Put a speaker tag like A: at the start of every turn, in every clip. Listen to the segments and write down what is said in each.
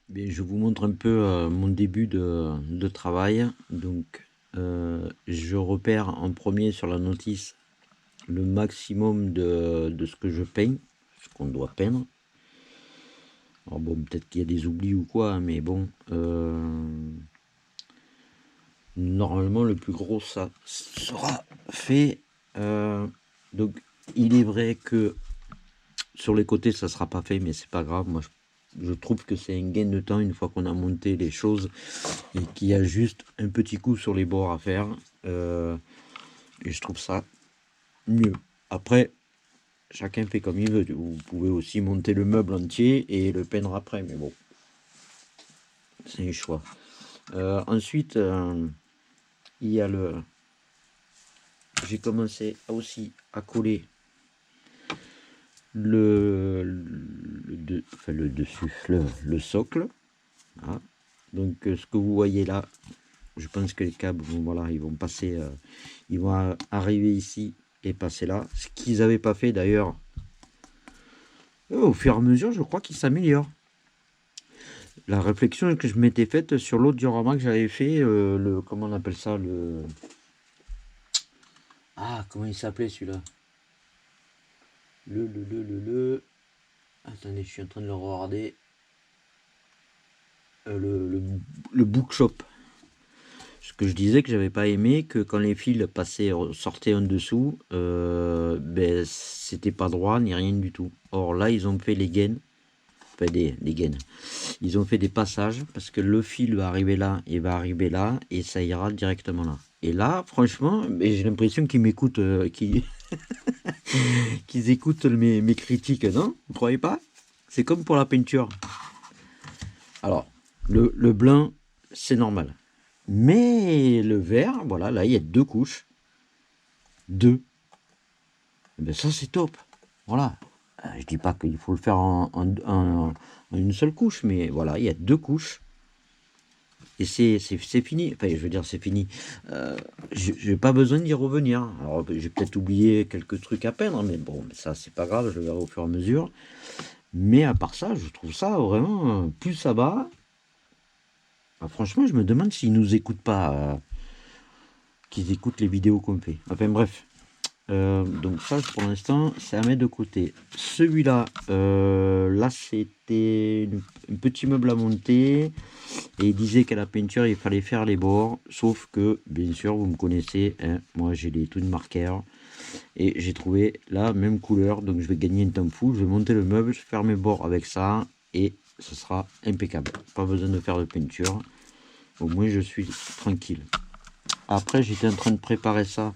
A: Mais je vous montre un peu mon début de travail. Donc, je repère en premier sur la notice le maximum de ce que je peins, ce qu'on doit peindre. Alors bon, peut-être qu'il y a des oublis ou quoi, hein, mais bon, normalement le plus gros ça sera fait. Donc, il est vrai que sur les côtés ça sera pas fait, mais c'est pas grave. Moi, je trouve que c'est un gain de temps une fois qu'on a monté les choses et qu'il y a juste un petit coup sur les bords à faire. Et je trouve ça mieux. Après, chacun fait comme il veut. Vous pouvez aussi monter le meuble entier et le peindre après, mais bon, c'est un choix. Ensuite, il y a le... J'ai commencé aussi à coller le dessus, le socle. Voilà. Donc, ce que vous voyez là, je pense que les câbles vont, voilà, ils vont passer, ils vont arriver ici et passer là. Ce qu'ils n'avaient pas fait d'ailleurs, au fur et à mesure, je crois qu'ils s'améliorent. La réflexion que je m'étais faite sur l'autre diorama que j'avais fait, comment on appelle ça, ah, comment il s'appelait celui-là? Attendez, je suis en train de le regarder. Le bookshop. Ce que je disais que j'avais pas aimé, que quand les fils passaient, sortaient en dessous, ben, c'était pas droit ni rien du tout. Or là, ils ont fait les gaines, enfin les gaines. Ils ont fait des passages parce que le fil va arriver là et va arriver là et ça ira directement là. Et là, franchement, j'ai l'impression qu'ils m'écoutent, qu'ils écoutent mes critiques, non? Vous croyez pas? C'est comme pour la peinture. Alors, le blanc, c'est normal. Mais le vert, voilà, là, il y a deux couches. Deux. Et ben ça, c'est top. Voilà. Je dis pas qu'il faut le faire en une seule couche, mais voilà, il y a deux couches. Et c'est fini. Enfin, je veux dire, c'est fini. Je n'ai pas besoin d'y revenir. Alors, j'ai peut-être oublié quelques trucs à peindre, mais bon, ça, c'est pas grave, je le verrai au fur et à mesure. Mais à part ça, je trouve ça vraiment, plus ça va. Franchement, je me demande s'ils nous écoutent pas, qu'ils écoutent les vidéos qu'on fait. Enfin, bref. Donc ça pour l'instant c'est à mettre de côté. Celui-là, là c'était un petit meuble à monter et il disait qu'à la peinture il fallait faire les bords, sauf que bien sûr vous me connaissez, hein, moi j'ai les trucs de marqueur et j'ai trouvé la même couleur, donc je vais gagner un temps fou, je vais monter le meuble, faire mes bords avec ça et ce sera impeccable, pas besoin de faire de peinture, au moins je suis tranquille. Après j'étais en train de préparer ça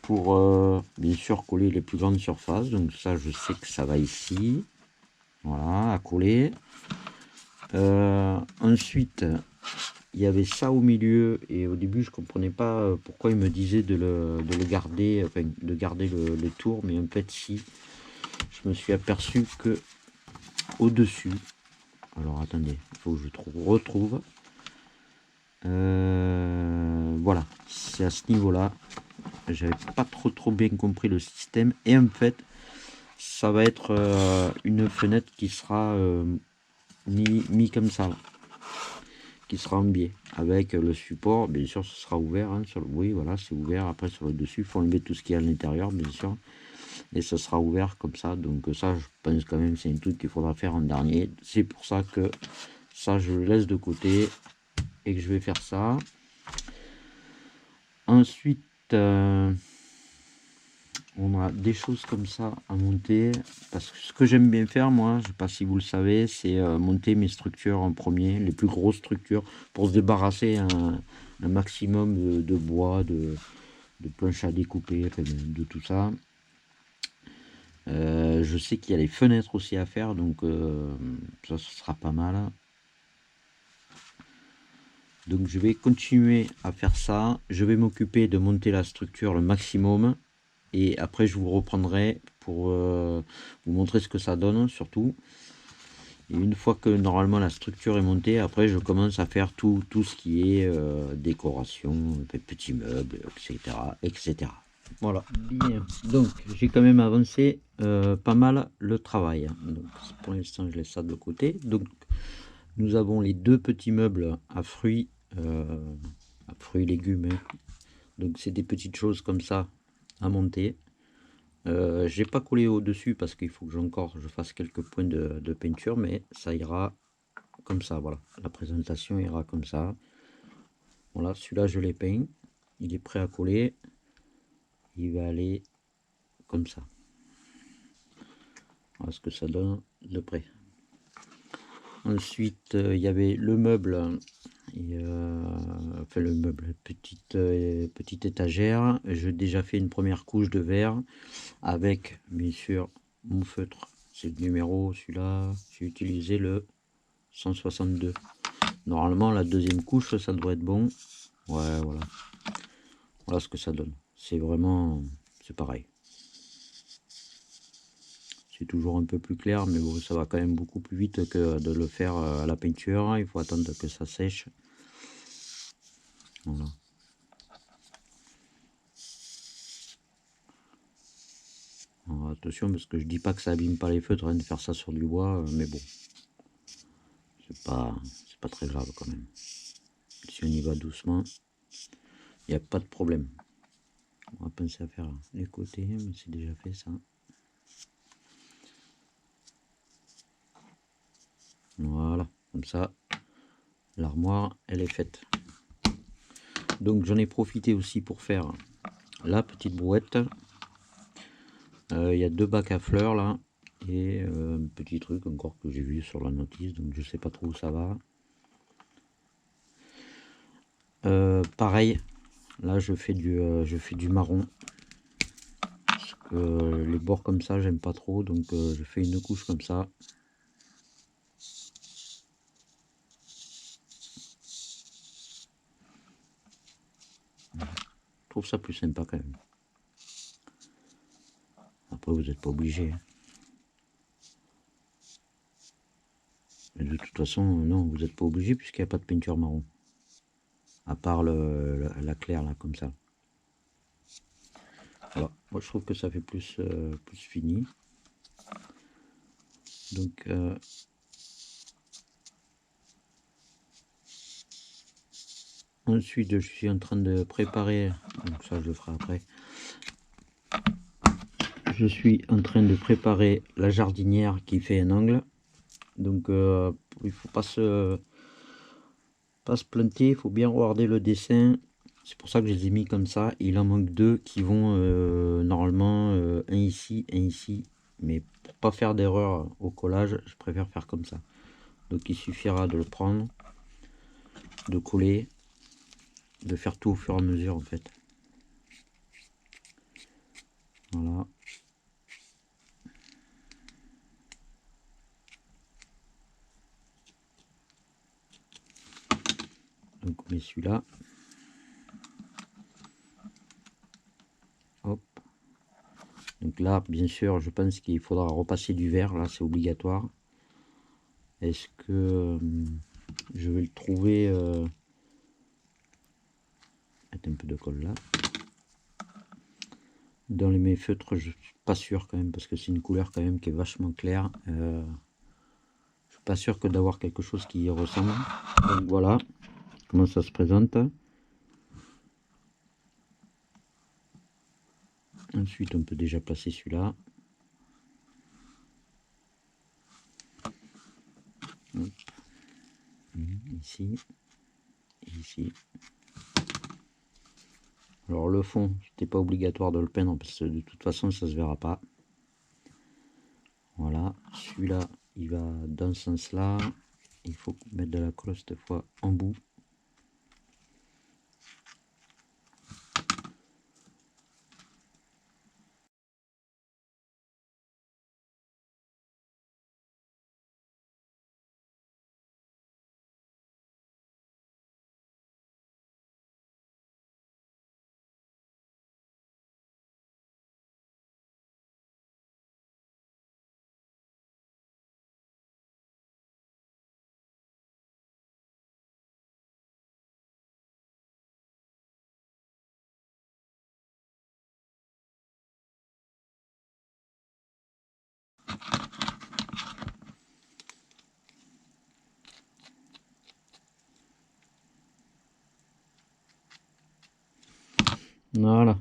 A: pour bien sûr coller les plus grandes surfaces. Donc ça, je sais que ça va ici. Voilà, à coller. Ensuite, il y avait ça au milieu. Et au début, je comprenais pas pourquoi il me disait de le garder, enfin, de garder le tour. Mais en fait, si, je me suis aperçu que au-dessus, alors attendez, il faut que je retrouve. Voilà, c'est à ce niveau-là. J'avais pas trop bien compris le système. Et en fait, ça va être une fenêtre qui sera mis comme ça, là, qui sera en biais. Avec le support, bien sûr, ce sera ouvert. Hein, oui, voilà, c'est ouvert. Après, sur le dessus, il faut enlever tout ce qui est à l'intérieur, bien sûr. Et ce sera ouvert comme ça. Donc ça, je pense quand même, c'est un truc qu'il faudra faire en dernier. C'est pour ça que ça, je le laisse de côté et que je vais faire ça. Ensuite, on a des choses comme ça à monter. Parce que ce que j'aime bien faire, moi, je sais pas si vous le savez, c'est monter mes structures en premier, les plus grosses structures, pour se débarrasser un maximum de bois, de planches à découper, enfin, de tout ça. Je sais qu'il y a les fenêtres aussi à faire, donc ça, ce sera pas mal. Donc je vais continuer à faire ça. Je vais m'occuper de monter la structure le maximum. Et après, je vous reprendrai pour vous montrer ce que ça donne, surtout. Et une fois que normalement la structure est montée, après, je commence à faire tout ce qui est décoration, petits meubles, etc., etc. Voilà. Bien. Donc, j'ai quand même avancé pas mal le travail. Donc, pour l'instant, je laisse ça de côté. Donc, nous avons les deux petits meubles à fruits légumes, hein. Donc c'est des petites choses comme ça à monter. J'ai pas collé au dessus parce qu'il faut que je fasse quelques points de peinture, mais ça ira comme ça. Voilà, la présentation ira comme ça. Voilà, celui-là je l'ai peint, il est prêt à coller, il va aller comme ça. Voilà ce que ça donne de près. Ensuite il y avait le meuble, enfin le meuble, petite étagère. J'ai déjà fait une première couche de verre avec bien sûr mon feutre, c'est le numéro, celui-là j'ai utilisé le 162. Normalement la deuxième couche ça devrait être bon. Ouais, voilà, voilà ce que ça donne. C'est vraiment, c'est pareil, c'est toujours un peu plus clair, mais bon, ça va quand même beaucoup plus vite que de le faire à la peinture. Il faut attendre que ça sèche. Voilà. Alors, attention parce que je dis pas que ça abîme pas les feutres, hein, de faire ça sur du bois, mais bon, c'est pas très grave quand même. Si on y va doucement, il n'y a pas de problème. On va penser à faire les côtés, mais c'est déjà fait ça. Voilà, comme ça, l'armoire, elle est faite. Donc j'en ai profité aussi pour faire la petite brouette. Il y a deux bacs à fleurs là, et un petit truc encore que j'ai vu sur la notice, donc je sais pas trop où ça va. Pareil, là je fais du marron. Parce que les bords comme ça, j'aime pas trop, donc je fais une couche comme ça. Je trouve ça plus sympa quand même. Après, vous n'êtes pas obligé, hein. Mais de toute façon, non, vous n'êtes pas obligé puisqu'il n'y a pas de peinture marron. À part la claire, là, comme ça. Alors, moi, je trouve que ça fait plus fini. Donc, ensuite, je suis en train de préparer, donc ça, je le ferai après. Je suis en train de préparer la jardinière qui fait un angle. Donc, il faut pas se planter, il faut bien regarder le dessin. C'est pour ça que je les ai mis comme ça. Il en manque deux qui vont normalement un ici, un ici. Mais pour pas faire d'erreur au collage, je préfère faire comme ça. Donc il suffira de le prendre, de coller, de faire tout au fur et à mesure en fait. Voilà. Donc on met celui-là. Hop. Donc là, bien sûr, je pense qu'il faudra repasser du verre. Là, c'est obligatoire. Est-ce que je vais le trouver mettre un peu de colle là. Dans mes feutres, je suis pas sûr quand même parce que c'est une couleur quand même qui est vachement claire. Je suis pas sûr que d'avoir quelque chose qui y ressemble. Donc voilà comment ça se présente. Ensuite, on peut déjà placer celui-là. Ici et ici. Alors le fond, c'était pas obligatoire de le peindre parce que de toute façon ça se verra pas. Voilà, celui-là il va dans ce sens là. Il faut mettre de la colle cette fois en bout. Voilà.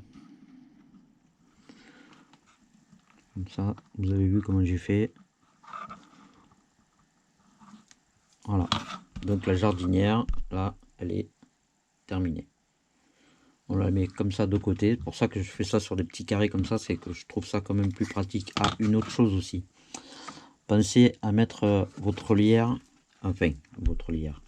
A: Comme ça, vous avez vu comment j'ai fait. Voilà. Donc la jardinière, là, elle est terminée. On la met comme ça de côté. C'est pour ça que je fais ça sur des petits carrés comme ça, c'est que je trouve ça quand même plus pratique. Ah, une autre chose aussi. Pensez à mettre votre lierre, enfin, votre lierre,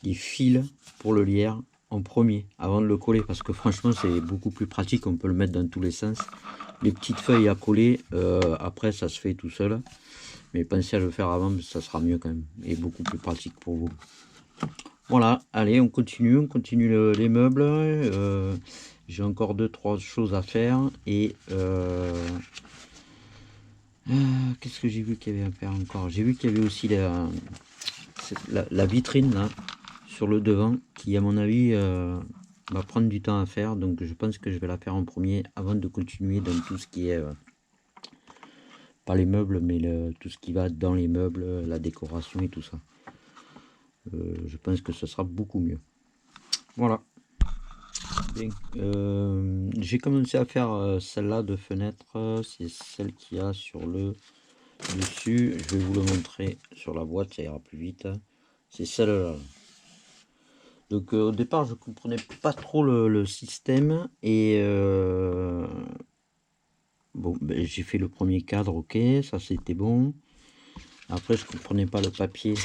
A: les fils pour le lierre en premier, avant de le coller, parce que franchement, c'est beaucoup plus pratique. On peut le mettre dans tous les sens. Les petites feuilles à coller, après, ça se fait tout seul. Mais pensez à le faire avant, ça sera mieux quand même, et beaucoup plus pratique pour vous. Voilà, allez, on continue les meubles. J'ai encore 2-3 choses à faire. Et qu'est-ce que j'ai vu qu'il y avait à faire encore? J'ai vu qu'il y avait aussi la vitrine là, sur le devant, qui à mon avis va prendre du temps à faire. Donc je pense que je vais la faire en premier avant de continuer dans tout ce qui est... pas les meubles, mais tout ce qui va dans les meubles, la décoration et tout ça. Je pense que ce sera beaucoup mieux. Voilà. J'ai commencé à faire celle-là de fenêtre. C'est celle qu'il y a sur le dessus. Je vais vous le montrer sur la boîte, ça ira plus vite. C'est celle-là. Donc au départ, je comprenais pas trop le système. Et bon, ben, j'ai fait le premier cadre, ok, ça c'était bon. Après, je comprenais pas le papier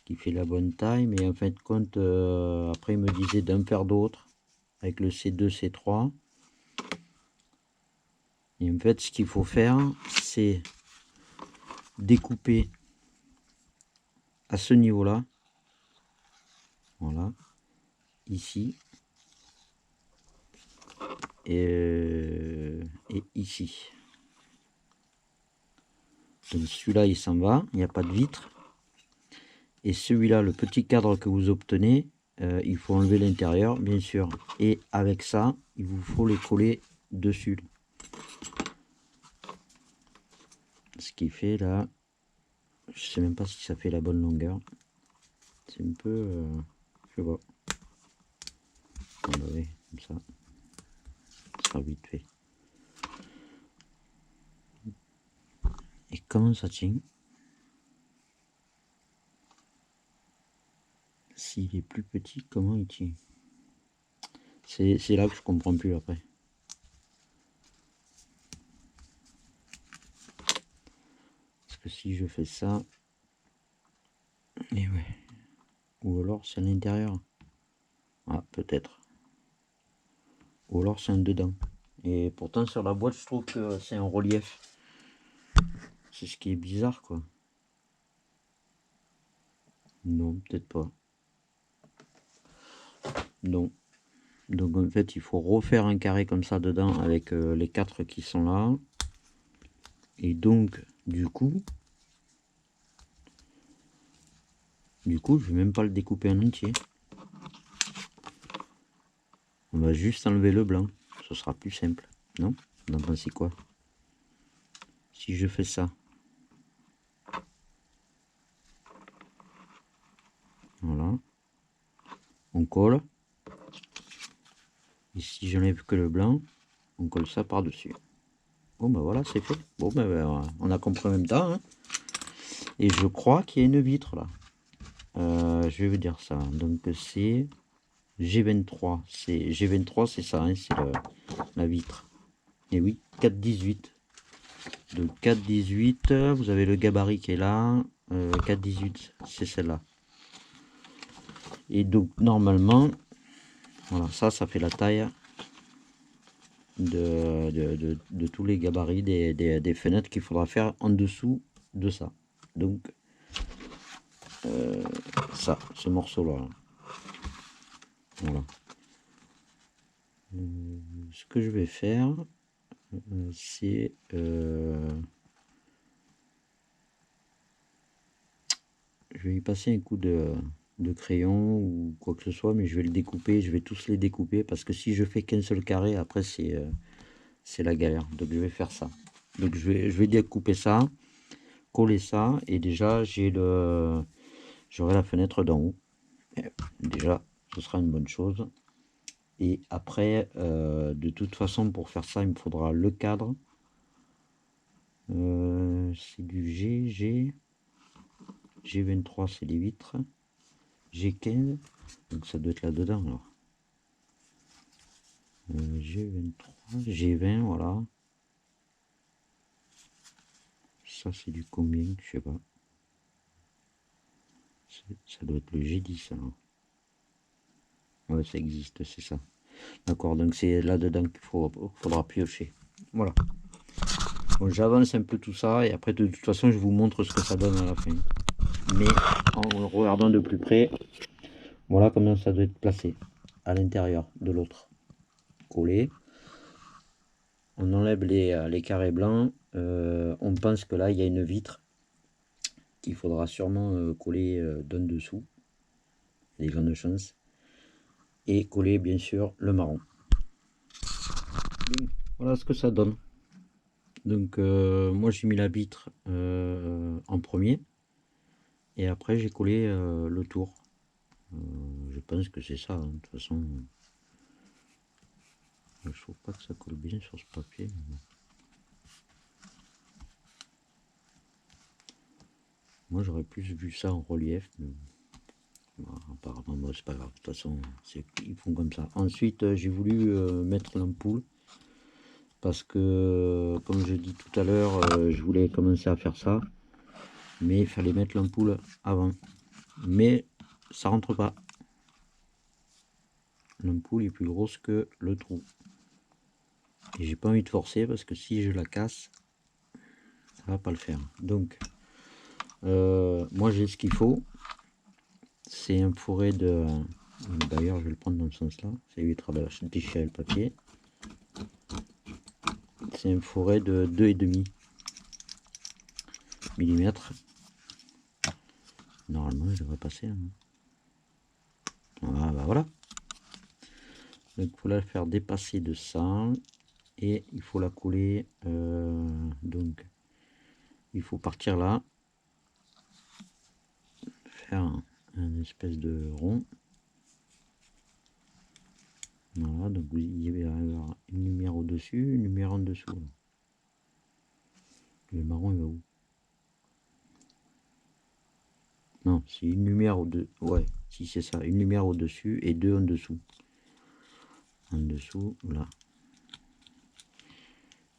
A: qui fait la bonne taille, mais en fin de compte, après il me disait d'en faire d'autres avec le C2, C3. Et en fait, ce qu'il faut faire, c'est découper à ce niveau-là, voilà, ici, et ici. Donc celui-là, il s'en va, il n'y a pas de vitre. Et celui-là, le petit cadre que vous obtenez, il faut enlever l'intérieur, bien sûr. Et avec ça, il vous faut les coller dessus. Ce qui fait là, je sais même pas si ça fait la bonne longueur. C'est un peu, je sais pas. Oui, comme ça, ça sera vite fait. Et comment ça tient? S'il est plus petit, comment il tient? C'est là que je comprends plus après. Parce que si je fais ça, et ouais. Ou alors c'est à l'intérieur. Ah, peut-être. Ou alors c'est un dedans. Et pourtant sur la boîte, je trouve que c'est un relief. C'est ce qui est bizarre, quoi. Non, peut-être pas. Non. Donc en fait, il faut refaire un carré comme ça dedans avec les 4 qui sont là. Et donc, du coup, je vais même pas le découper en entier. On va juste enlever le blanc. Ce sera plus simple. Non? Vous en pensez quoi? Si je fais ça. Voilà. On colle. Et si j'enlève que le blanc, on colle ça par-dessus. Bon ben voilà, c'est fait. Bon ben on a compris en même temps. Hein. Et je crois qu'il y a une vitre là. Je vais vous dire ça. Donc c'est G23. C'est G23, c'est ça, hein, c'est la vitre. Et oui, 4,18. Donc 4,18, vous avez le gabarit qui est là. 4,18, c'est celle-là. Et donc normalement, voilà, ça fait la taille de tous les gabarits des fenêtres qu'il faudra faire en dessous de ça. Donc ça, ce morceau-là. Voilà. Ce que je vais faire, c'est je vais y passer un coup de crayon ou quoi que ce soit, mais je vais le découper, je vais tous les découper parce que si je fais qu'un seul carré, après c'est la galère. Donc je vais faire ça. Donc je vais découper ça, coller ça, et déjà j'aurai la fenêtre d'en haut. Et déjà, ce sera une bonne chose. Et après, de toute façon, pour faire ça, il me faudra le cadre. C'est du G23, c'est les vitres. G15, donc ça doit être là-dedans alors. G23, G20, voilà. Ça, c'est du combien? Je sais pas. Ça doit être le G10 alors. Ouais, ça existe, c'est ça. D'accord, donc c'est là-dedans qu'il faudra piocher. Voilà. Bon, j'avance un peu tout ça et après, de toute façon, je vous montre ce que ça donne à la fin. Mais en regardant de plus près, voilà comment ça doit être placé à l'intérieur de l'autre. Collé. On enlève les carrés blancs. On pense que là, il y a une vitre qu'il faudra sûrement coller d'en dessous. Il y a des grandes chances. Et coller, bien sûr, le marron. Voilà ce que ça donne. Donc, moi, j'ai mis la vitre en premier. Et après, j'ai collé le tour. Je pense que c'est ça. Hein. De toute façon, je trouve pas que ça colle bien sur ce papier. Mais... moi, j'aurais plus vu ça en relief. Mais... bon, apparemment, bon, c'est pas grave. De toute façon, ils font comme ça. Ensuite, j'ai voulu mettre l'ampoule. Parce que, comme je dis tout à l'heure, je voulais commencer à faire ça. Mais il fallait mettre l'ampoule avant. Mais ça rentre pas. L'ampoule est plus grosse que le trou. Et j'ai pas envie de forcer parce que si je la casse, ça va pas le faire. Donc, moi j'ai ce qu'il faut. C'est un fourré de... d'ailleurs, je vais le prendre dans le sens là. Ça évitera de déchirer le papier. C'est un fourré de 2,5 mm. Normalement, je devrais passer. Hein. Ah, bah voilà. Donc, il faut la faire dépasser de ça. Et il faut la coller. Donc, il faut partir là. Faire un espèce de rond. Voilà, donc il va y avoir une lumière au-dessus, une lumière en dessous. Là. Le marron, il va où? Non, c'est une lumière au-dessus. Ouais, si c'est ça, une lumière au-dessus et deux en dessous. En dessous, là.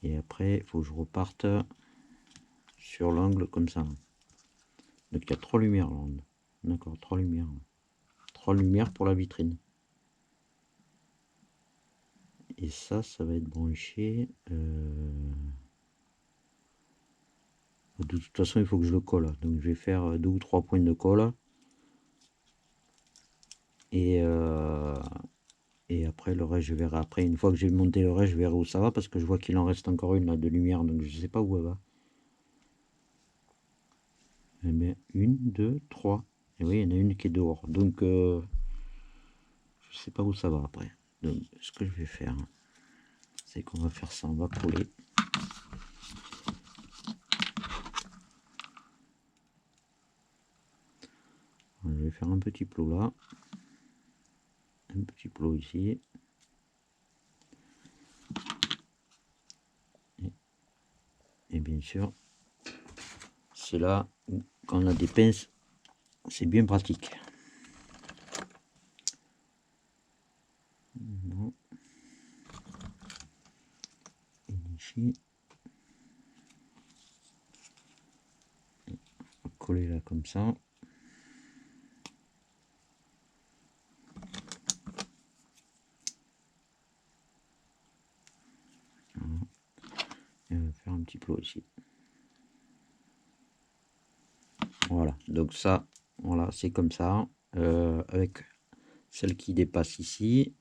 A: Et après, il faut que je reparte sur l'angle comme ça. Donc il y a trois lumières là. D'accord, trois lumières. Trois lumières pour la vitrine. Et ça va être branché. De toute façon, il faut que je le colle. Donc je vais faire 2 ou 3 points de colle. Et après, le reste, je verrai après. Une fois que j'ai monté le reste, je verrai où ça va. Parce que je vois qu'il en reste encore une là de lumière. Donc je sais pas où elle va. Eh bien, 1, 2, 3. Et oui, il y en a une qui est dehors. Donc, je sais pas où ça va après. Donc, ce que je vais faire, c'est qu'on va faire ça. On va coller. Je vais faire un petit plot là. Un petit plot ici. Et bien sûr, c'est là où, quand on a des pinces, c'est bien pratique. Non. Et ici, on va coller là comme ça. Voilà. Et on va faire un petit plot ici. Voilà, donc ça, voilà, c'est comme ça. Avec celle qui dépasse ici.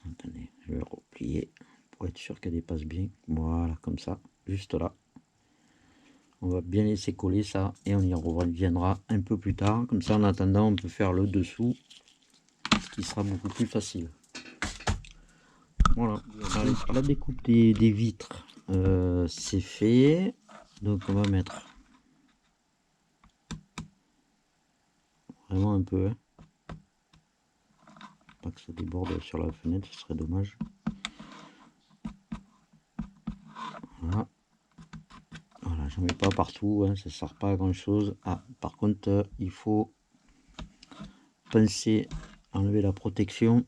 A: Attendez, je vais replier pour être sûr qu'elle dépasse bien. Voilà, comme ça, juste là. On va bien laisser coller ça et on y reviendra un peu plus tard. Comme ça, en attendant, on peut faire le dessous, ce qui sera beaucoup plus facile. Voilà, la découpe des vitres, c'est fait. Donc on va mettre vraiment un peu, hein. Pas que ça déborde sur la fenêtre, ce serait dommage. Voilà. Voilà, j'en mets pas partout, hein, ça sert pas à grand chose. Ah, par contre, il faut penser à enlever la protection.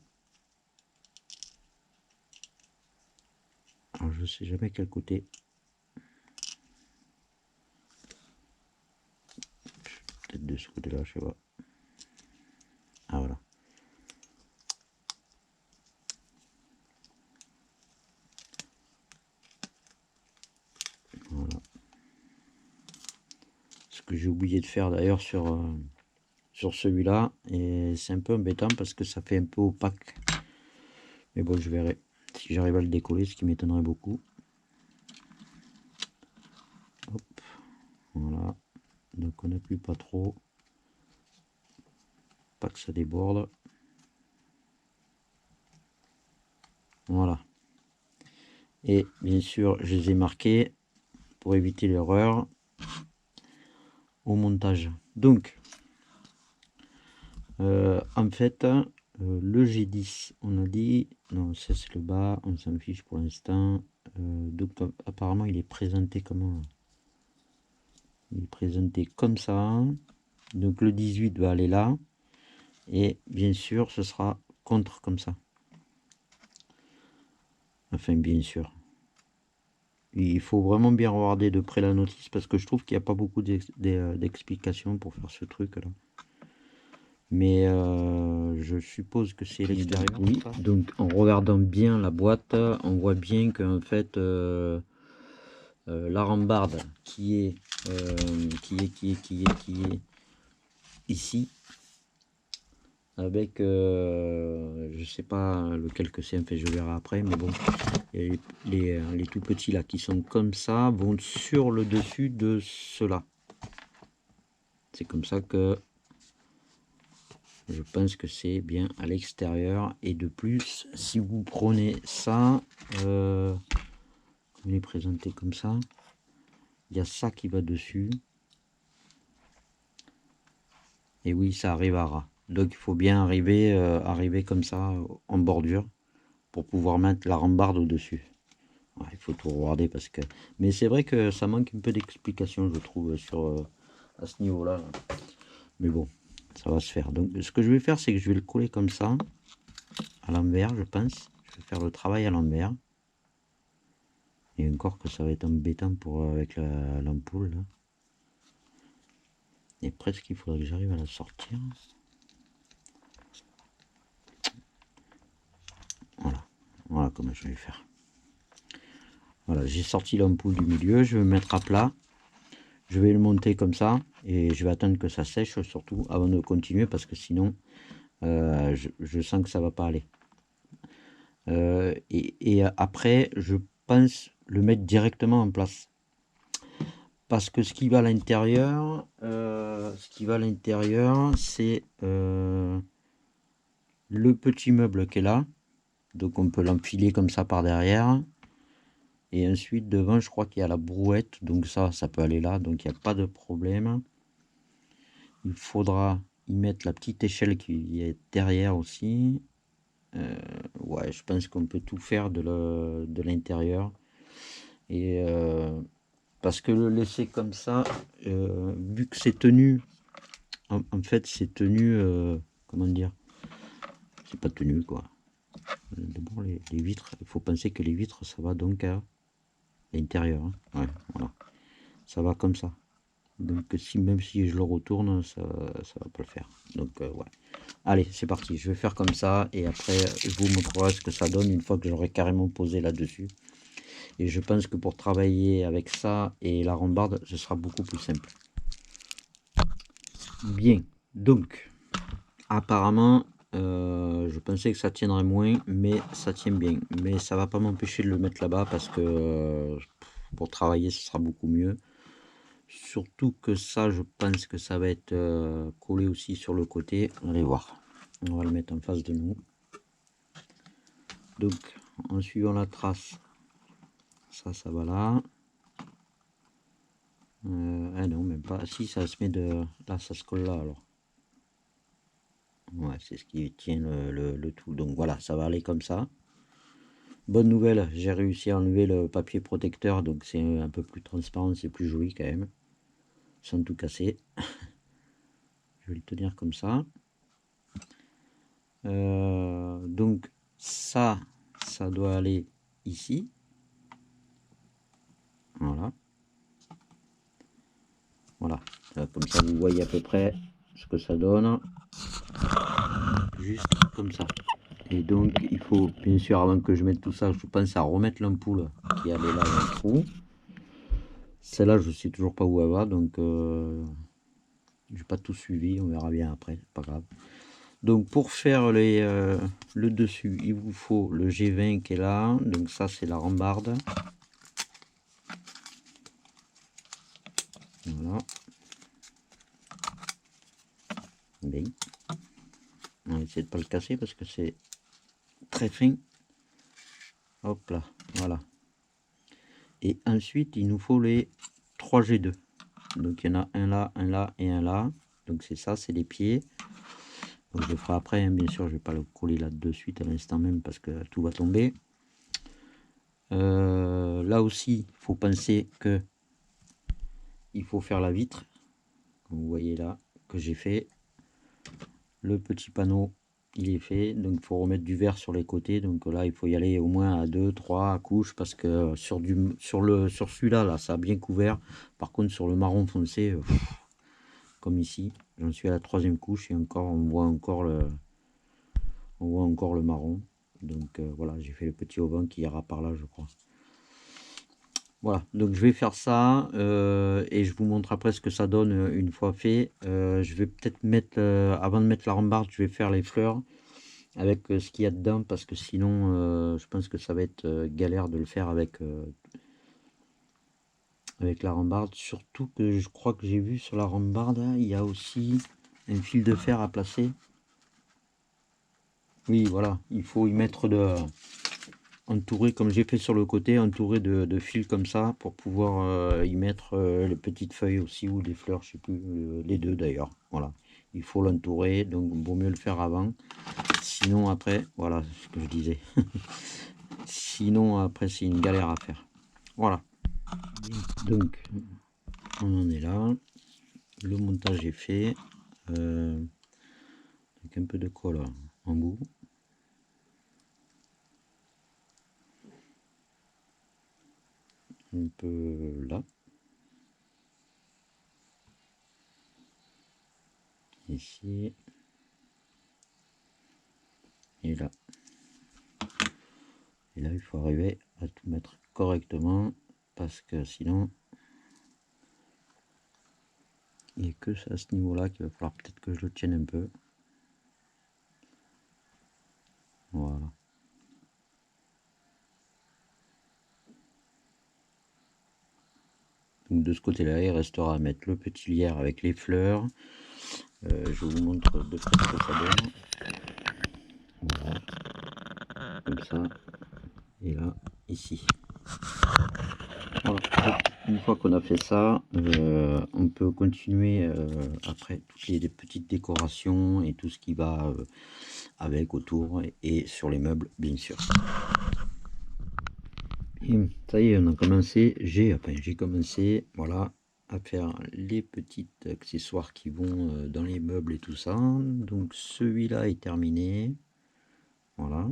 A: Alors, je sais jamais quel côté. Peut-être de ce côté-là, je sais pas. Ah, voilà. Voilà. Ce que j'ai oublié de faire d'ailleurs sur celui-là, et c'est un peu embêtant parce que ça fait un peu opaque. Mais bon, je verrai si j'arrive à le décoller, ce qui m'étonnerait beaucoup. Hop, voilà. Donc on n'appuie pas trop, pas que ça déborde. Voilà. Et bien sûr, je les ai marqués pour éviter l'erreur au montage. Donc, en fait, le G10, on a dit, non, ça c'est le bas, on s'en fiche pour l'instant. Donc, apparemment, il est présenté comment? Il est présenté comme ça. Donc, le 18 va aller là. Et bien sûr, ce sera contre comme ça. Enfin, bien sûr. Il faut vraiment bien regarder de près la notice parce que je trouve qu'il n'y a pas beaucoup d'explications pour faire ce truc là. Mais je suppose que c'est l'extérieur. Oui, donc en regardant bien la boîte, on voit bien qu'en fait la rambarde qui est ici, avec je sais pas lequel que c'est, enfin je verrai après, mais bon, les tout petits là qui sont comme ça vont sur le dessus de ceux-là. C'est comme ça que je pense que c'est bien à l'extérieur. Et de plus, si vous prenez ça, on est présenté comme ça, il y a ça qui va dessus. Et oui, ça arrive à ras. Donc il faut bien arriver comme ça en bordure pour pouvoir mettre la rambarde au-dessus. Ouais, il faut tout regarder parce que... Mais c'est vrai que ça manque un peu d'explication, je trouve, à ce niveau-là. Mais bon, ça va se faire. Donc ce que je vais faire, c'est que je vais le coller comme ça, à l'envers, je pense. Je vais faire le travail à l'envers. Et encore que ça va être embêtant avec l'ampoule. Et presque il faudrait que j'arrive à la sortir. Voilà. Voilà comment je vais faire. Voilà, j'ai sorti l'ampoule du milieu. Je vais me mettre à plat. Je vais le monter comme ça. Et je vais attendre que ça sèche surtout avant de continuer. Parce que sinon, je sens que ça va pas aller. Et après, je pense le mettre directement en place. Parce que ce qui va à l'intérieur, c'est le petit meuble qui est là. Donc on peut l'enfiler comme ça par derrière. Et ensuite devant, je crois qu'il y a la brouette. Donc ça peut aller là. Donc il n'y a pas de problème. Il faudra y mettre la petite échelle qui est derrière aussi. Ouais, je pense qu'on peut tout faire de l'intérieur. Et parce que le laisser comme ça, vu que c'est tenu, en fait c'est tenu, comment dire, c'est pas tenu quoi. D'abord les vitres, il faut penser que les vitres ça va donc à l'intérieur. Hein. Ouais, voilà. Ça va comme ça. Donc même si je le retourne, ça va pas le faire. Donc ouais. Allez, c'est parti. Je vais faire comme ça et après je vous montrerai ce que ça donne une fois que j'aurai carrément posé là-dessus. Et je pense que pour travailler avec ça et la rambarde, ce sera beaucoup plus simple. Bien. Donc, apparemment, je pensais que ça tiendrait moins, mais ça tient bien. Mais ça va pas m'empêcher de le mettre là-bas parce que pour travailler, ce sera beaucoup mieux. Surtout que ça, je pense que ça va être collé aussi sur le côté. Allez voir. On va le mettre en face de nous. Donc, en suivant la trace, ça va là. Ah non, même pas. Si, ça se met de... Là, ça se colle là, alors. Ouais, c'est ce qui tient le tout. Donc voilà, ça va aller comme ça. Bonne nouvelle, j'ai réussi à enlever le papier protecteur, donc c'est un peu plus transparent, c'est plus joli quand même, sans tout casser. Je vais le tenir comme ça. Donc ça doit aller ici. Voilà. Voilà. Comme ça, vous voyez à peu près ce que ça donne. Juste comme ça. Et donc, il faut, bien sûr, avant que je mette tout ça, je pense à remettre l'ampoule qui allait là dans le trou. Celle-là, je ne sais toujours pas où elle va, donc j'ai pas tout suivi, on verra bien après, pas grave. Donc pour faire le dessus, il vous faut le G20 qui est là, donc ça c'est la rambarde. Voilà. Bien. On va essayer de pas le casser parce que c'est très fin. Hop là, voilà. Et ensuite, il nous faut les 3 G2. Donc il y en a un là et un là. Donc c'est ça, c'est les pieds. Donc je le ferai après, hein, bien sûr, je vais pas le coller là de suite à l'instant même parce que tout va tomber. Là aussi, il faut penser que il faut faire la vitre. Comme vous voyez là, que j'ai fait. Le petit panneau, il est fait. Donc il faut remettre du verre sur les côtés. Donc là, il faut y aller au moins à 2-3 couches parce que sur celui-là, là, ça a bien couvert. Par contre, sur le marron foncé, comme ici, j'en suis à la 3e couche et encore, on voit encore le marron. Donc voilà, j'ai fait le petit auvent qui ira par là, je crois. Voilà, donc je vais faire ça et je vous montre après ce que ça donne une fois fait. Je vais peut-être mettre, avant de mettre la rambarde, je vais faire les fleurs avec ce qu'il y a dedans parce que sinon, je pense que ça va être galère de le faire avec la rambarde. Surtout que je crois que j'ai vu sur la rambarde, hein, il y a aussi un fil de fer à placer. Oui, voilà, il faut y mettre entouré, comme j'ai fait sur le côté, entouré de fils comme ça pour pouvoir y mettre les petites feuilles aussi ou des fleurs, je sais plus, les deux d'ailleurs. Voilà, il faut l'entourer, donc vaut mieux le faire avant. Sinon après, voilà ce que je disais. Sinon après c'est une galère à faire. Voilà. Donc on en est là. Le montage est fait. Avec un peu de colle en bout. Un peu là. Ici. Et là. Et là, il faut arriver à tout mettre correctement parce que sinon, il n'y a que à ce niveau-là qu'il va falloir peut-être que je le tienne un peu. Voilà. Donc de ce côté-là, il restera à mettre le petit lierre avec les fleurs. Je vous montre de près ce que ça donne. Voilà. Comme ça. Et là, ici. Voilà. Une fois qu'on a fait ça, on peut continuer après toutes les petites décorations et tout ce qui va avec autour et sur les meubles bien sûr. Et ça y est, on a commencé, j'ai commencé, voilà, à faire les petits accessoires qui vont dans les meubles et tout ça. Donc celui-là est terminé, voilà.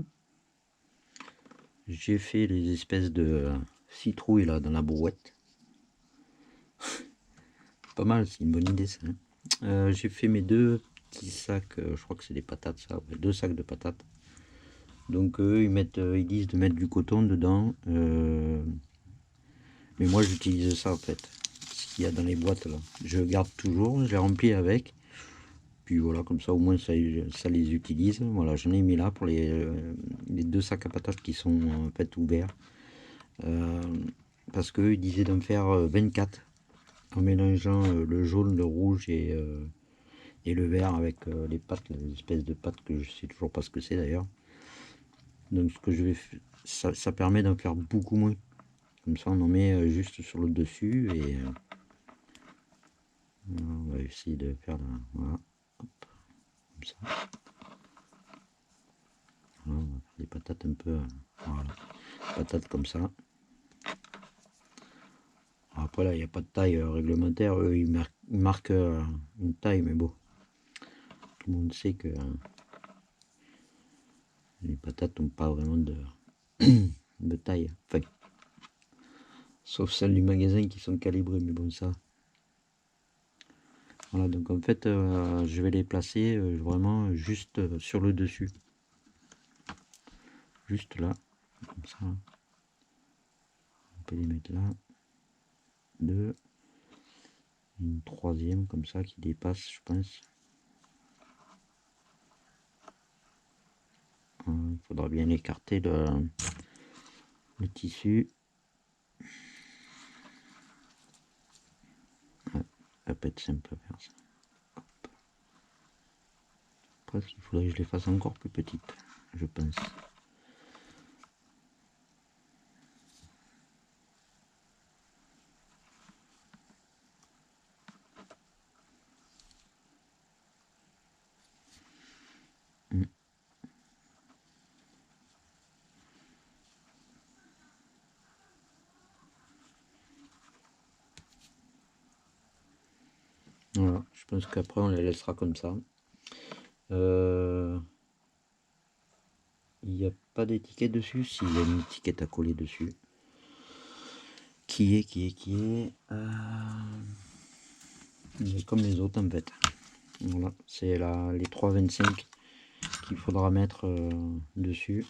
A: J'ai fait les espèces de citrouilles là dans la brouette. Pas mal, c'est une bonne idée ça, hein. J'ai fait mes deux petits sacs, je crois que c'est des patates ça, ouais, 2 sacs de patates. Donc eux ils disent de mettre du coton dedans, mais moi j'utilise ça en fait, ce qu'il y a dans les boîtes là. Je garde toujours, je les remplis avec, puis voilà, comme ça au moins ça les utilise. Voilà, j'en ai mis là pour les 2 sacs à patates qui sont en fait ouverts, parce qu'eux ils disaient d'en faire 24 en mélangeant le jaune, le rouge et le vert avec les pâtes, les espèces de pâtes que je sais toujours pas ce que c'est d'ailleurs. Donc ce que je vais ça permet d'en faire beaucoup moins. Comme ça on en met juste sur le dessus et on va essayer de faire voilà. Hop. comme ça. Voilà, on va faire des patates un peu, voilà, patates comme ça. Après là, il n'y a pas de taille réglementaire, eux ils marquent une taille, mais bon, tout le monde sait que les patates n'ont pas vraiment de taille, enfin, sauf celles du magasin qui sont calibrées, mais bon ça. Voilà, donc en fait, je vais les placer vraiment juste sur le dessus. Juste là, comme ça. On peut les mettre là. Deux. Une troisième comme ça qui dépasse, je pense. Il faudra bien écarter le tissu. Ouais, ça peut être simple à faire ça. Hop. Presque, il faudrait que je les fasse encore plus petites, je pense. Voilà, je pense qu'après on les laissera comme ça. Il n'y a pas d'étiquette dessus. Si, il y a une étiquette à coller dessus. Qui est comme les autres en fait. Voilà, c'est les 3,25 qu'il faudra mettre dessus.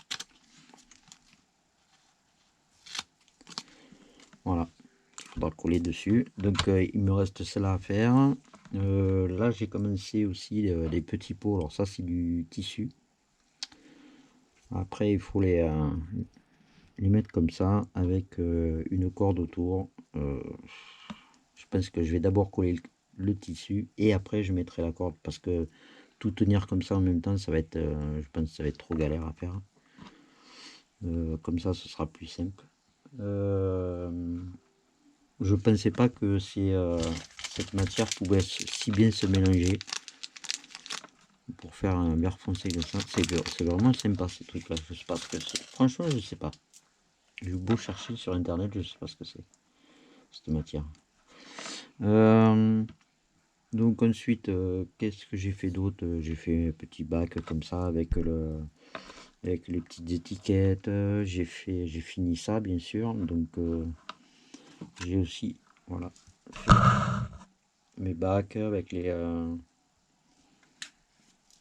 A: Voilà, il faudra coller dessus. Donc il me reste cela à faire. Là j'ai commencé aussi les petits pots. Alors ça c'est du tissu. Après il faut les mettre comme ça avec une corde autour. Je pense que je vais d'abord coller le tissu et après je mettrai la corde parce que tout tenir comme ça en même temps, ça va être, je pense que ça va être trop galère à faire. Comme ça, ce sera plus simple. Je pensais pas que cette matière pouvait si bien se mélanger pour faire un vert foncé comme ça. C'est vraiment sympa ces trucs là. Je sais pas ce que c'est. Franchement, je sais pas. J'ai beau chercher sur internet, je sais pas ce que c'est cette matière. Donc ensuite, qu'est-ce que j'ai fait d'autre? J'ai fait un petit bac comme ça avec les petites étiquettes. J'ai fini ça bien sûr. Donc j'ai aussi voilà fait mes bacs avec les.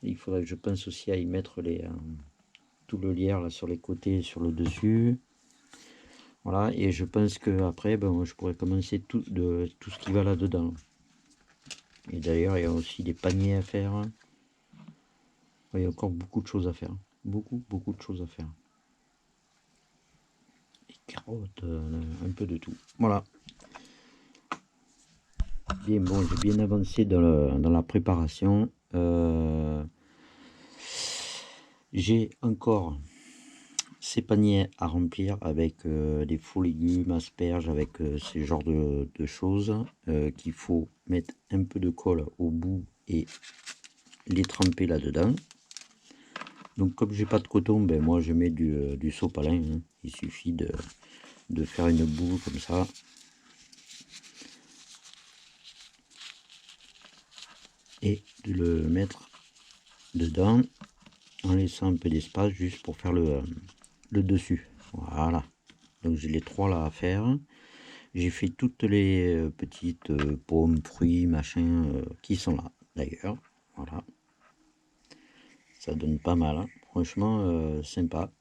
A: Il faudrait que je pense aussi à y mettre tout le lierre là sur les côtés et sur le dessus. Voilà, et je pense que après ben, je pourrais commencer tout ce qui va là dedans. Et d'ailleurs il y a aussi des paniers à faire. Il y a encore beaucoup de choses à faire. Beaucoup de choses à faire. Les carottes, un peu de tout. Voilà. Bien, bon, j'ai bien avancé dans la préparation. J'ai encore ces paniers à remplir avec des faux légumes, asperges, avec ce genre de choses qu'il faut mettre un peu de colle au bout et les tremper là-dedans. Donc comme j'ai pas de coton, ben moi je mets du sopalin. Hein. Il suffit de faire une boule comme ça. Et de le mettre dedans en laissant un peu d'espace juste pour faire le dessus. Voilà. Donc j'ai les trois là à faire. J'ai fait toutes les petites pommes, fruits, machin qui sont là d'ailleurs. Voilà. Ça donne pas mal. Hein. Franchement, sympa.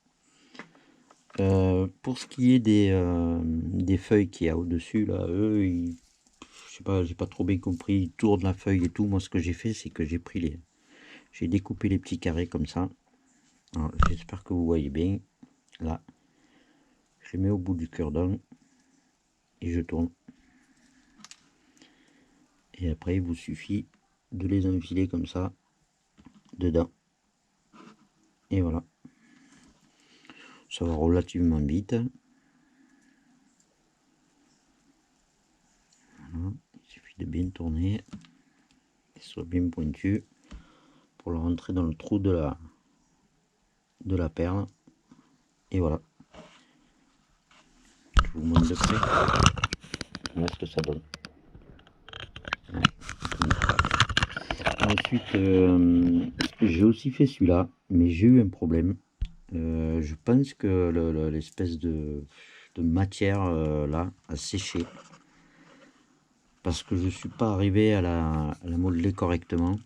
A: Pour ce qui est des feuilles qu'il y a au-dessus, là, eux, je sais pas, j'ai pas trop bien compris. Ils tournent la feuille et tout. Moi, ce que j'ai fait, c'est que j'ai découpé les petits carrés comme ça. J'espère que vous voyez bien. Là, je les mets au bout du cure-dent et je tourne. Et après, il vous suffit de les enfiler comme ça dedans. Et voilà. Ça va relativement vite. Voilà. Il suffit de bien tourner, qu'il soit bien pointu. pour le rentrer dans le trou de la perle. Et voilà. Je vous montre de près. Voilà ce que ça donne. Ouais. Ensuite, j'ai aussi fait celui-là, mais j'ai eu un problème. Je pense que l'espèce de matière là a séché. Parce que je ne suis pas arrivé à la modeler correctement.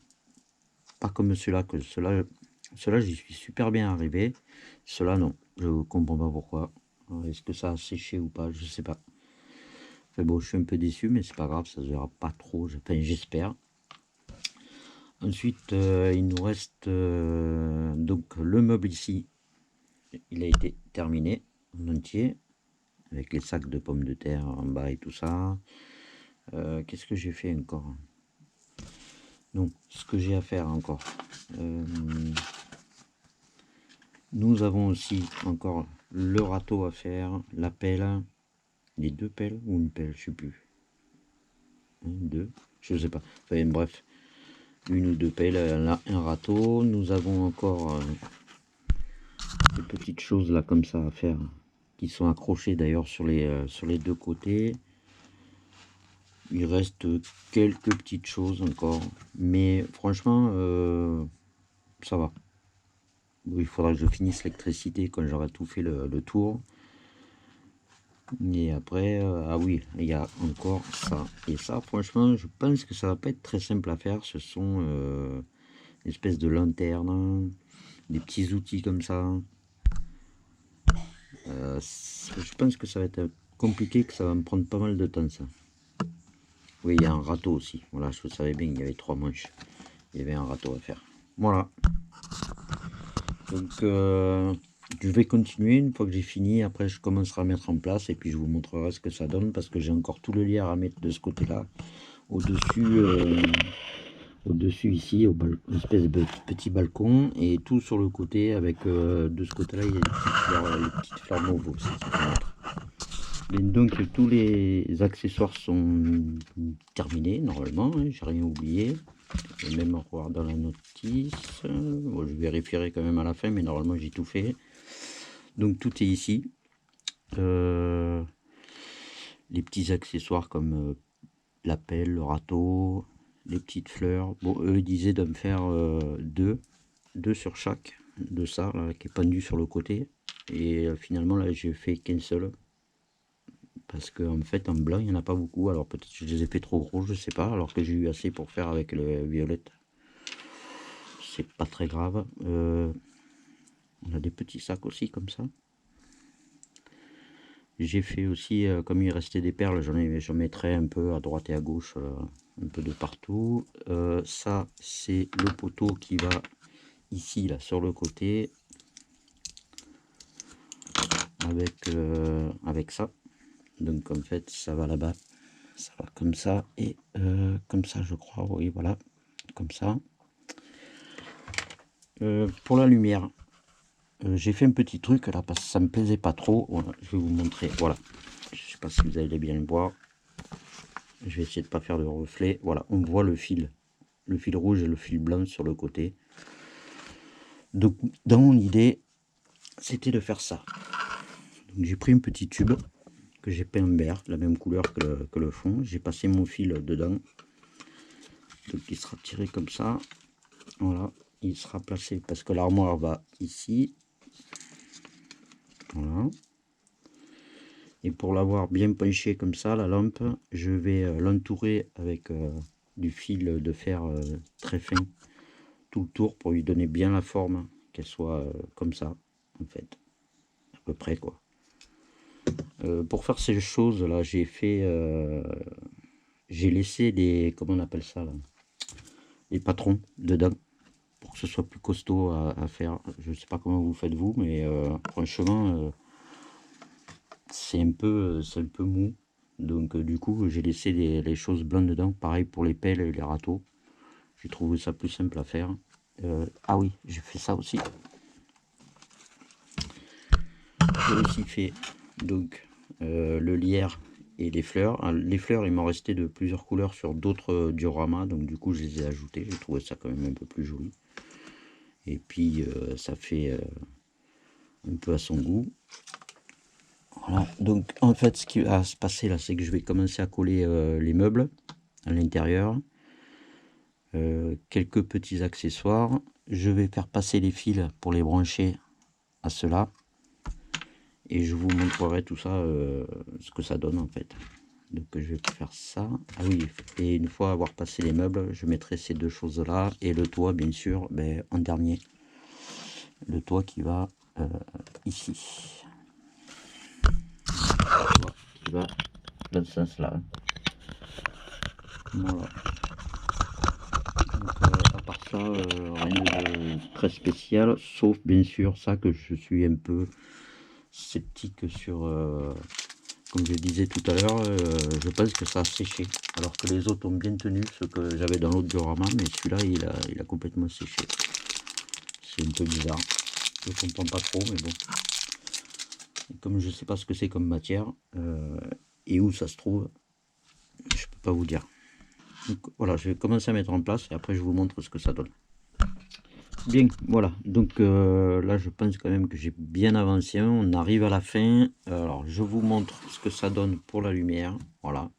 A: Pas comme celui-là, ceux-là j'y suis super bien arrivé. Ceux-là non, je comprends pas pourquoi. Est-ce que ça a séché ou pas, je sais pas. Enfin bon, je suis un peu déçu, mais c'est pas grave, ça se verra pas trop, enfin j'espère. Ensuite, il nous reste donc le meuble ici. Il a été terminé en entier, avec les sacs de pommes de terre en bas et tout ça. Qu'est-ce que j'ai fait encore? Donc, ce que j'ai à faire encore. Nous avons aussi encore le râteau à faire, la pelle, les deux pelles ou une pelle, je sais plus. Deux, je sais pas. Enfin, bref, une ou deux pelles, un râteau. Nous avons encore des petites choses là comme ça à faire, qui sont accrochées d'ailleurs sur les deux côtés. Il reste quelques petites choses encore, mais franchement, ça va. Il faudra que je finisse l'électricité quand j'aurai tout fait le tour. Et après, ah oui, il y a encore ça. Et ça, franchement, je pense que ça va pas être très simple à faire. Ce sont une espèce de lanterne, des petits outils comme ça. Je pense que ça va être compliqué, que ça va me prendre pas mal de temps, ça. Oui, il y a un râteau aussi. Voilà, je savais bien qu'il y avait 3 manches. Il y avait un râteau à faire. Voilà. Donc, je vais continuer. Une fois que j'ai fini, après, je commencerai à mettre en place. Et puis, je vous montrerai ce que ça donne. Parce que j'ai encore tout le lierre à mettre de ce côté-là. Au-dessus ici, une espèce de petit balcon. Et tout sur le côté. Avec, de ce côté-là, il y a les petites fleurs mauves aussi. Et donc tous les accessoires sont terminés normalement, hein, j'ai rien oublié. Et même revoir dans la notice, bon, je vérifierai quand même à la fin, mais normalement j'ai tout fait. Donc tout est ici. Les petits accessoires comme la pelle, le râteau, les petites fleurs. Bon, eux ils disaient de me faire deux sur chaque de ça là, qui est pendu sur le côté. Et finalement là j'ai fait qu'un seul. Parce qu'en fait en blanc il n'y en a pas beaucoup, alors peut-être que je les ai fait trop gros, je sais pas, alors que j'ai eu assez pour faire avec le violette. C'est pas très grave. On a des petits sacs aussi comme ça. J'ai fait aussi, comme il restait des perles, j'en mettrai un peu à droite et à gauche, un peu de partout. Ça c'est le poteau qui va ici là sur le côté avec ça. Donc en fait ça va là-bas, ça va comme ça et comme ça je crois, oui voilà, comme ça. Pour la lumière, j'ai fait un petit truc là parce que ça me plaisait pas trop. Voilà, je vais vous montrer, voilà, je sais pas si vous allez bien le voir, je vais essayer de pas faire de reflet. Voilà, on voit le fil rouge et le fil blanc sur le côté. Donc dans mon idée c'était de faire ça. Donc j'ai pris un petit tube que j'ai peint en vert, la même couleur que le fond. J'ai passé mon fil dedans. Donc il sera tiré comme ça. Voilà, il sera placé parce que l'armoire va ici. Voilà. Et pour l'avoir bien penché comme ça, la lampe, je vais l'entourer avec du fil de fer très fin tout le tour pour lui donner bien la forme, qu'elle soit comme ça en fait, à peu près quoi. Pour faire ces choses là, j'ai laissé des, comment on appelle ça là, les patrons dedans pour que ce soit plus costaud à faire. Je sais pas comment vous faites vous, mais franchement c'est un peu mou. Donc du coup j'ai laissé les choses blanches dedans. Pareil pour les pelles et les râteaux. J'ai trouvé ça plus simple à faire. Ah oui, j'ai fait ça aussi. J'ai aussi fait donc le lierre et les fleurs. Alors, les fleurs, il m'en restait de plusieurs couleurs sur d'autres dioramas, donc du coup je les ai ajoutées. J'ai trouvé ça quand même un peu plus joli. Et puis ça fait un peu à son goût. Voilà. Donc en fait ce qui va se passer là, c'est que je vais commencer à coller les meubles à l'intérieur. Quelques petits accessoires. Je vais faire passer les fils pour les brancher à cela. Et je vous montrerai tout ça, ce que ça donne en fait. Donc je vais faire ça. Ah oui, et une fois avoir passé les meubles, je mettrai ces deux choses là. Et le toit, bien sûr, en dernier. Le toit qui va ici. Qui va dans ce sens là. Voilà. Donc, à part ça, rien de très spécial. Sauf bien sûr ça que je suis un peu sceptique sur... comme je disais tout à l'heure, je pense que ça a séché. Alors que les autres ont bien tenu, ce que j'avais dans l'autre diorama, mais celui-là, il a complètement séché. C'est un peu bizarre. Je ne comprends pas trop, mais bon. Et comme je ne sais pas ce que c'est comme matière, et où ça se trouve, je ne peux pas vous dire. Donc voilà, je vais commencer à mettre en place, et après je vous montre ce que ça donne. Bien, voilà, donc là je pense quand même que j'ai bien avancé, on arrive à la fin. Alors je vous montre ce que ça donne pour la lumière, voilà,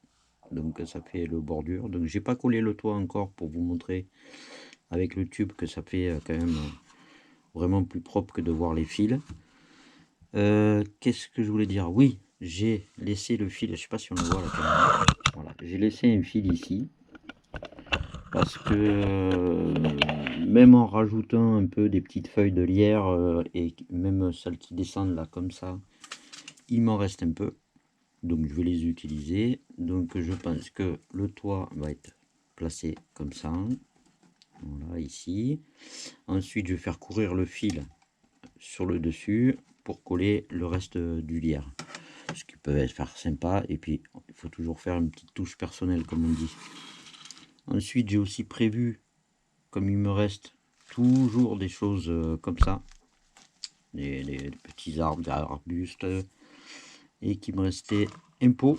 A: donc ça fait le bordure. Donc j'ai pas collé le toit encore pour vous montrer avec le tube que ça fait quand même vraiment plus propre que de voir les fils. Qu'est-ce que je voulais dire? Oui, j'ai laissé le fil, je sais pas si on le voit là, voilà, j'ai laissé un fil ici. Parce que même en rajoutant un peu des petites feuilles de lierre et même celles qui descendent là comme ça, il m'en reste un peu. Donc je vais les utiliser. Donc je pense que le toit va être placé comme ça. Voilà, ici. Ensuite je vais faire courir le fil sur le dessus pour coller le reste du lierre. Ce qui peut être faire sympa. Et puis il faut toujours faire une petite touche personnelle comme on dit. Ensuite j'ai aussi prévu, comme il me reste toujours des choses comme ça, des petits arbres, des arbustes, et qui me restait un pot,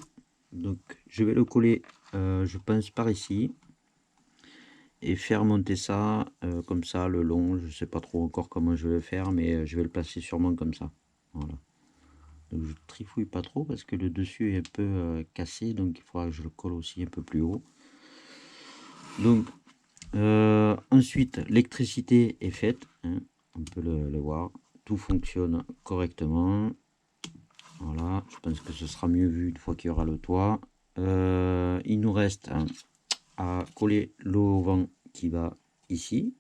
A: donc je vais le coller je pense par ici et faire monter ça comme ça le long. Je sais pas trop encore comment je vais le faire, mais je vais le placer sûrement comme ça. Voilà, donc je trifouille pas trop parce que le dessus est un peu cassé, donc il faudra que je le colle aussi un peu plus haut. Donc ensuite l'électricité est faite, hein, on peut le voir, tout fonctionne correctement. Voilà, je pense que ce sera mieux vu une fois qu'il y aura le toit. Il nous reste à coller l'auvent qui va ici.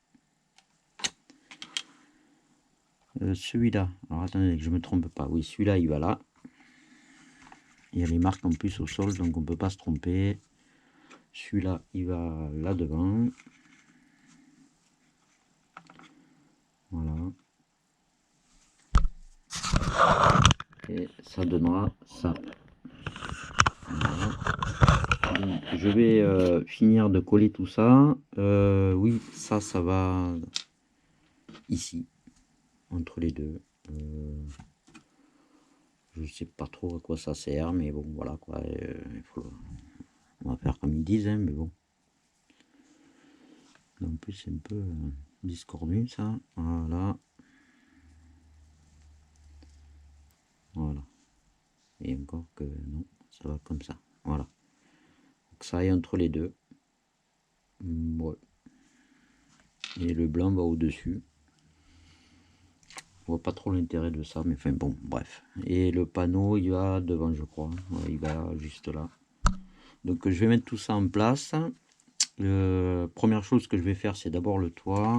A: Celui-là, alors attendez que je me trompe pas, oui, celui-là il va là. Il y a les marques en plus au sol, donc on peut pas se tromper. Celui-là il va là devant. Voilà. Et ça donnera ça. Voilà. Donc, je vais finir de coller tout ça. Oui, ça va ici, entre les deux. Je sais pas trop à quoi ça sert, mais bon, voilà quoi. On va faire comme ils disent, hein, mais bon. En plus, c'est un peu discordu ça. Voilà. Voilà. Et encore que non, ça va comme ça. Voilà. Donc ça est entre les deux. Ouais. Et le blanc va au-dessus. On voit pas trop l'intérêt de ça, mais enfin bon, bref. Et le panneau, il va devant, je crois. Ouais, il va juste là. Donc je vais mettre tout ça en place. Première chose que je vais faire, c'est d'abord le toit.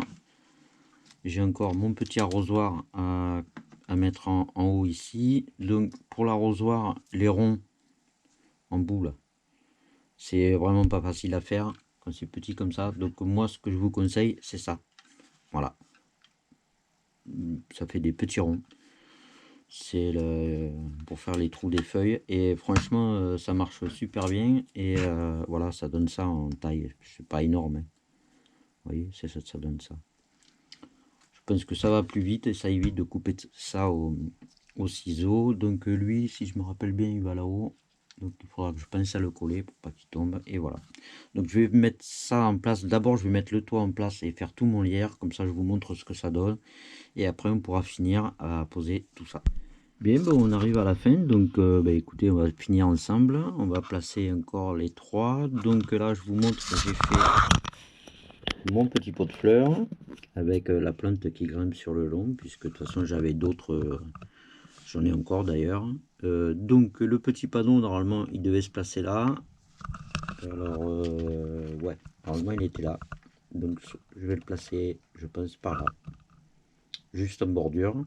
A: J'ai encore mon petit arrosoir à mettre en haut ici. Donc pour l'arrosoir, les ronds en boule, c'est vraiment pas facile à faire quand c'est petit comme ça. Donc moi, ce que je vous conseille, c'est ça. Voilà. Ça fait des petits ronds. C'est pour faire les trous des feuilles. Et franchement, ça marche super bien. Et voilà, ça donne ça en taille. C'est pas énorme, hein. Vous voyez, c'est ça, ça donne ça. Je pense que ça va plus vite et ça évite de couper ça au ciseau. Donc lui, si je me rappelle bien, il va là-haut. Donc il faudra que je pense à le coller pour pas qu'il tombe. Et voilà. Donc je vais mettre ça en place. D'abord je vais mettre le toit en place et faire tout mon lierre. Comme ça je vous montre ce que ça donne. Et après on pourra finir à poser tout ça. Bien, bon, on arrive à la fin. Donc écoutez, on va finir ensemble. On va placer encore les trois. Donc là je vous montre que j'ai fait mon petit pot de fleurs. Avec la plante qui grimpe sur le long. Puisque de toute façon j'avais d'autres... J'en ai encore d'ailleurs. Donc le petit panneau, normalement, il devait se placer là. Alors, ouais, normalement, il était là. Donc je vais le placer, je pense, par là. Juste en bordure.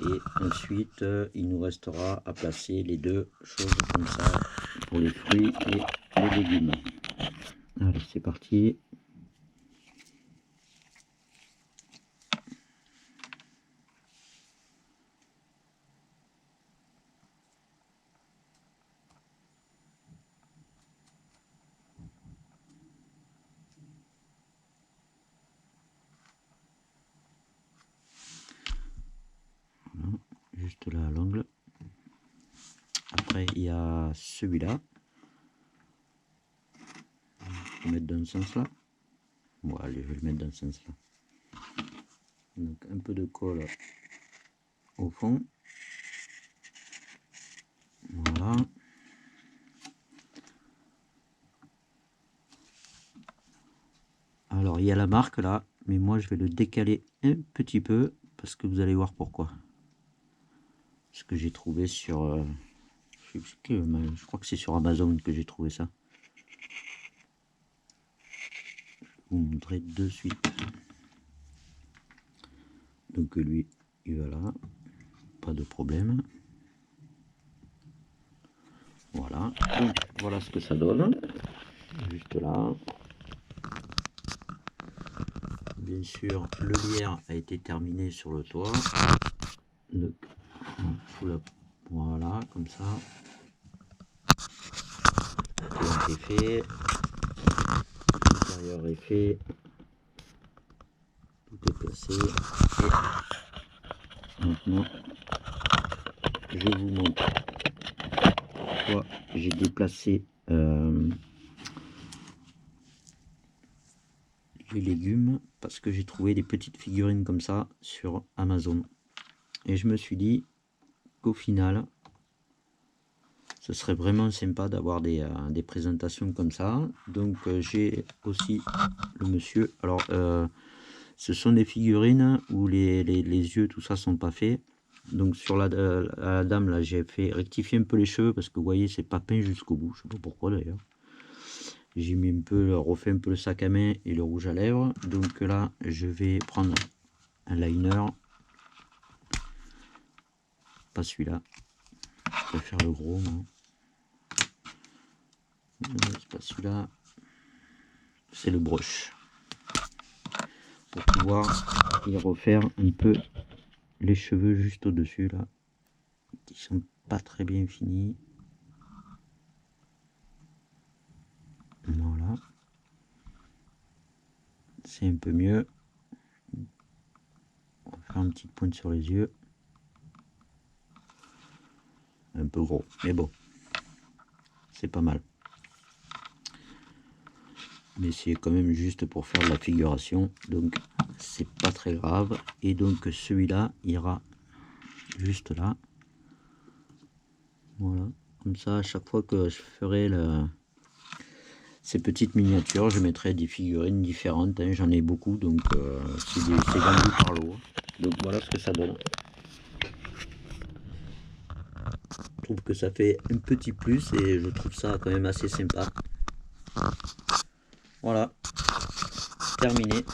A: Et ensuite, il nous restera à placer les deux choses comme ça pour les fruits et les légumes. Allez, c'est parti. Voilà, juste là à l'angle. Après, il y a celui-là. Je vais mettre dans ce sens-là. Bon, allez, je vais le mettre dans ce sens-là. Donc, un peu de colle au fond. Voilà. Alors, il y a la marque là, mais moi, je vais le décaler un petit peu parce que vous allez voir pourquoi. Ce que j'ai trouvé sur... je crois que c'est sur Amazon que j'ai trouvé ça. Je vais vous montrer de suite. Donc lui, il va là. Pas de problème. Voilà. Donc voilà ce que ça donne. Juste là. Bien sûr, le lierre a été terminé sur le toit. Donc, voilà, comme ça. C'est fait. L'intérieur est fait. Tout est placé. Et maintenant, je vous montre pourquoi j'ai déplacé les légumes, parce que j'ai trouvé des petites figurines comme ça sur Amazon. Et je me suis dit qu'au final, ce serait vraiment sympa d'avoir des présentations comme ça. Donc j'ai aussi le monsieur. Alors ce sont des figurines où les yeux, tout ça, sont pas faits. Donc sur la dame là, j'ai fait rectifier un peu les cheveux parce que vous voyez, c'est pas peint jusqu'au bout. Je sais pas pourquoi d'ailleurs. J'ai mis un peu, refait un peu le sac à main et le rouge à lèvres. Donc là, je vais prendre un liner. Pas celui-là. Je préfère le gros, moi. C'est pas celui-là. C'est le brush. Pour pouvoir y refaire un peu les cheveux juste au-dessus, là. Qui sont pas très bien finis. Voilà. C'est un peu mieux. On va faire une petite pointe sur les yeux. Un peu gros, mais bon. C'est pas mal. Mais c'est quand même juste pour faire de la figuration, donc c'est pas très grave. Et donc celui-là ira juste là. Voilà, comme ça à chaque fois que je ferai ces petites miniatures, je mettrai des figurines différentes, hein. J'en ai beaucoup, donc c'est vendu par l'eau. Donc voilà ce que ça donne. Je trouve que ça fait un petit plus et je trouve ça quand même assez sympa. Voilà, terminé.